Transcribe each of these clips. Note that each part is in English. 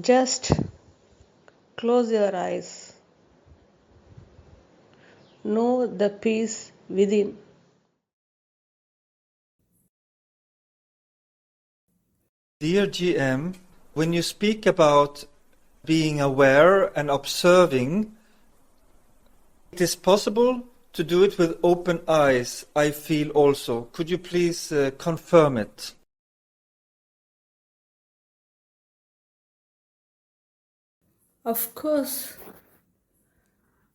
Just close your eyes. Know the peace within. Dear GM, when you speak about being aware and observing, it is possible to do it with open eyes, I feel also. Could you please confirm it? Of course,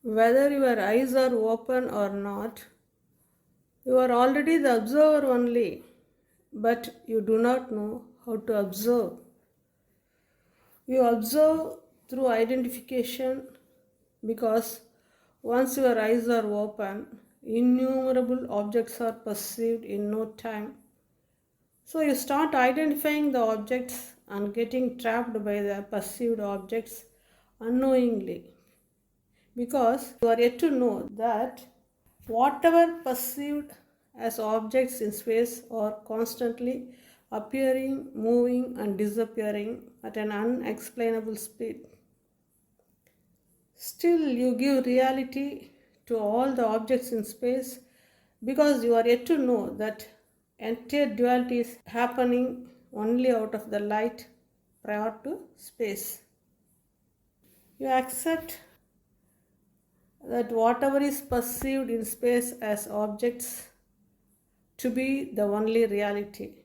whether your eyes are open or not, you are already the observer only, but you do not know how to observe. You observe through identification because once your eyes are open, innumerable objects are perceived in no time. So you start identifying the objects and getting trapped by the perceived objects unknowingly, because you are yet to know that whatever perceived as objects in space are constantly appearing, moving, and disappearing at an unexplainable speed. Still, you give reality to all the objects in space because you are yet to know that entire duality is happening only out of the light prior to space. You accept that whatever is perceived in space as objects to be the only reality.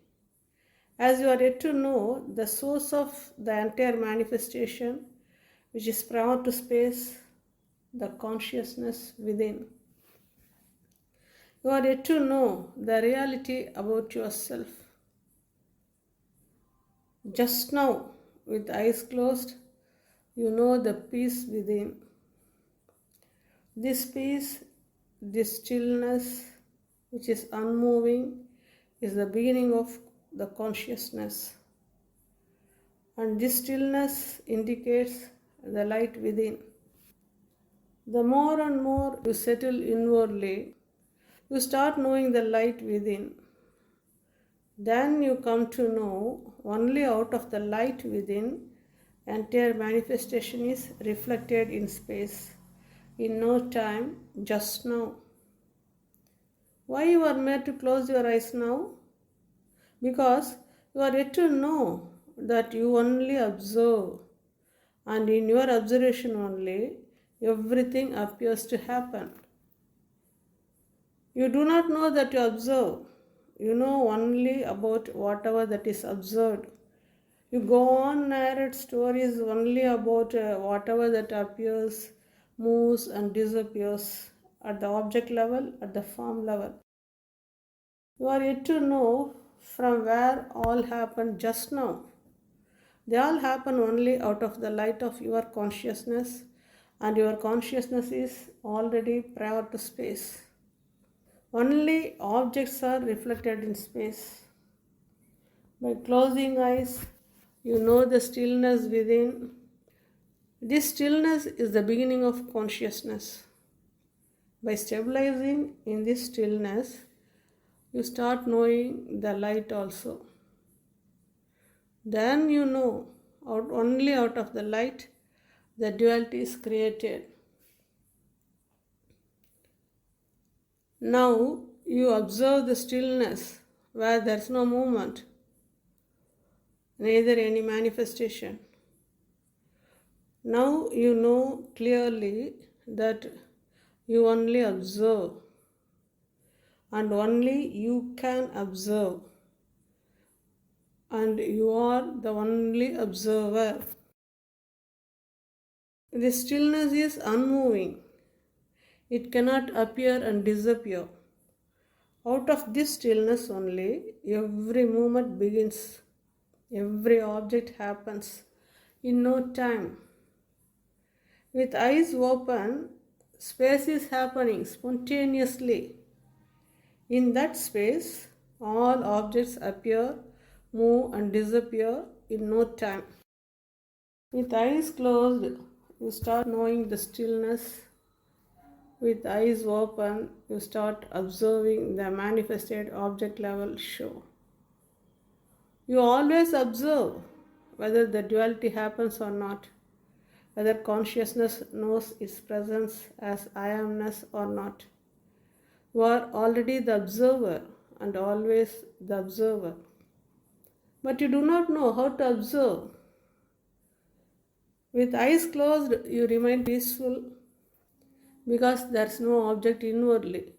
As you are yet to know the source of the entire manifestation, which is prior to space, the consciousness within. You are yet to know the reality about yourself. Just now, with eyes closed, you know the peace within. This peace, this stillness, which is unmoving, is the beginning of the consciousness. And this stillness indicates the light within. The more and more you settle inwardly, you start knowing the light within. Then you come to know only out of the light within, entire manifestation is reflected in space, in no time, just now. Why you are made to close your eyes now? Because you are yet to know that you only observe, and in your observation only, everything appears to happen. You do not know that you observe. You know only about whatever that is observed. You go on narrate stories only about whatever that appears, moves, and disappears at the object level, at the form level. You are yet to know from where all happened just now. They all happen only out of the light of your consciousness, and your consciousness is already prior to space. Only objects are reflected in space. By closing eyes, you know the stillness within. This stillness is the beginning of consciousness. By stabilizing in this stillness, you start knowing the light also. Then you know only out of the light the duality is created. Now you observe the stillness where there is no movement, neither any manifestation. Now you know clearly that you only observe, and only you can observe, and you are the only observer. The stillness is unmoving. It cannot appear and disappear. Out of this stillness only, every movement begins. Every object happens in no time. With eyes open, space is happening spontaneously. In that space, all objects appear, move, and disappear in no time. With eyes closed, you start knowing the stillness. With eyes open, you start observing the manifested object level show. You always observe, whether the duality happens or not, whether consciousness knows its presence as I amness or not. You are already the observer and always the observer. But you do not know how to observe. With eyes closed, you remain peaceful because there is no object inwardly.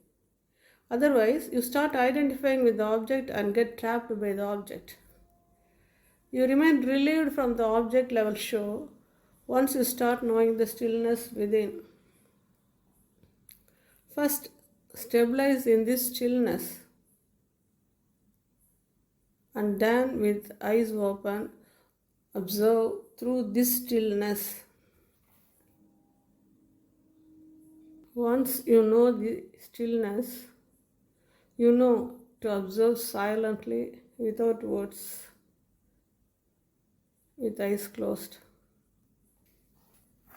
Otherwise, you start identifying with the object and get trapped by the object. You remain relieved from the object level show once you start knowing the stillness within. First, stabilize in this stillness, and then with eyes open, observe through this stillness. Once you know the stillness, you know to observe silently without words, with eyes closed.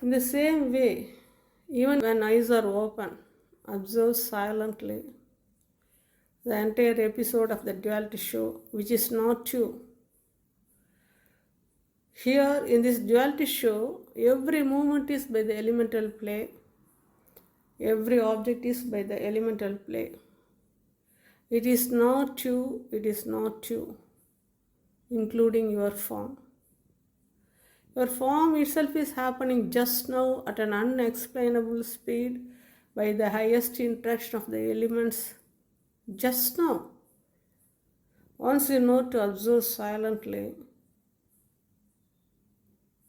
In the same way, even when eyes are open, observe silently the entire episode of the duality show, which is not you. Here in this duality show, every movement is by the elemental play, every object is by the elemental play. It is not you, it is not you, including your form. Your form itself is happening just now at an unexplainable speed by the highest interaction of the elements just now. Once you know to observe silently,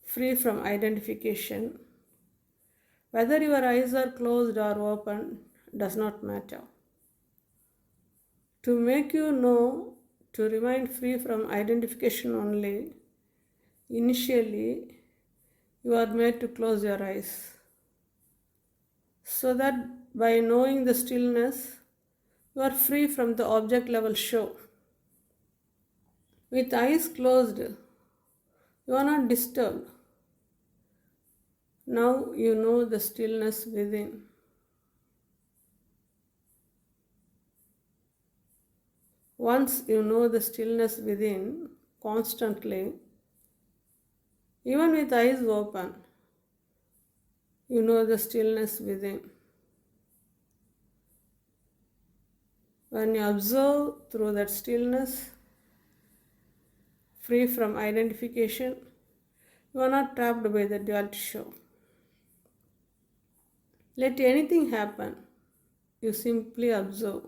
free from identification, whether your eyes are closed or open does not matter. To make you know to remain free from identification only, initially you are made to close your eyes, so that by knowing the stillness, you are free from the object level show. With eyes closed, you are not disturbed. Now you know the stillness within. Once you know the stillness within constantly, even with eyes open, you know the stillness within. When you observe through that stillness, free from identification, you are not trapped by the duality show. Let anything happen, you simply observe.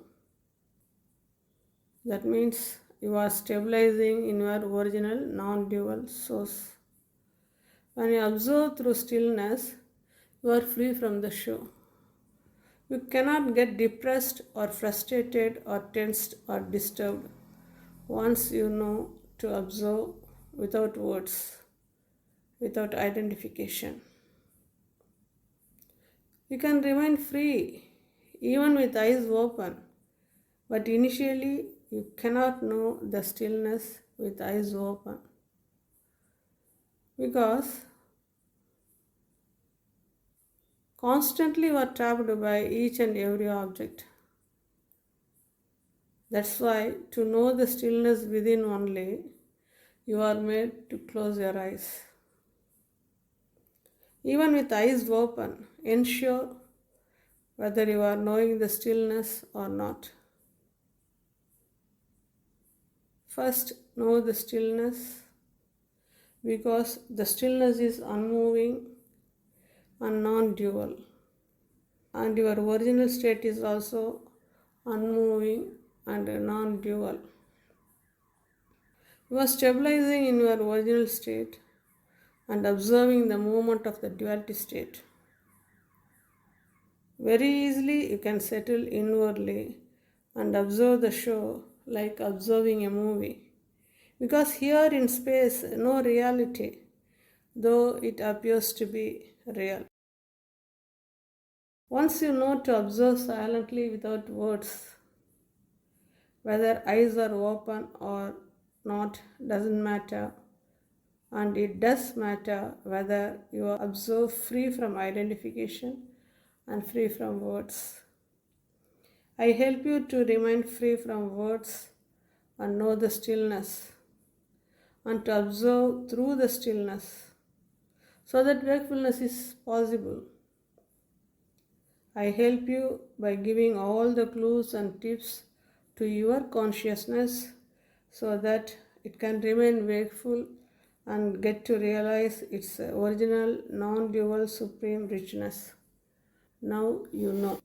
That means you are stabilizing in your original non-dual source. When you observe through stillness, you are free from the show. You cannot get depressed or frustrated or tensed or disturbed once you know to observe without words, without identification. You can remain free even with eyes open, but initially you cannot know the stillness with eyes open because constantly you are trapped by each and every object. That's why to know the stillness within only, you are made to close your eyes. Even with eyes open, ensure whether you are knowing the stillness or not. First, know the stillness because the stillness is unmoving and non-dual, and your original state is also unmoving and non-dual. You are stabilizing in your original state and observing the movement of the duality state. Very easily you can settle inwardly and observe the show like observing a movie. Because here in space, no reality, though it appears to be real. Once you know to observe silently without words, whether eyes are open or not doesn't matter, and it does matter whether you observe free from identification and free from words. I help you to remain free from words and know the stillness. and to observe through the stillness, so that wakefulness is possible. I help you by giving all the clues and tips to your consciousness so that it can remain wakeful and get to realize its original non-dual supreme richness. Now you know.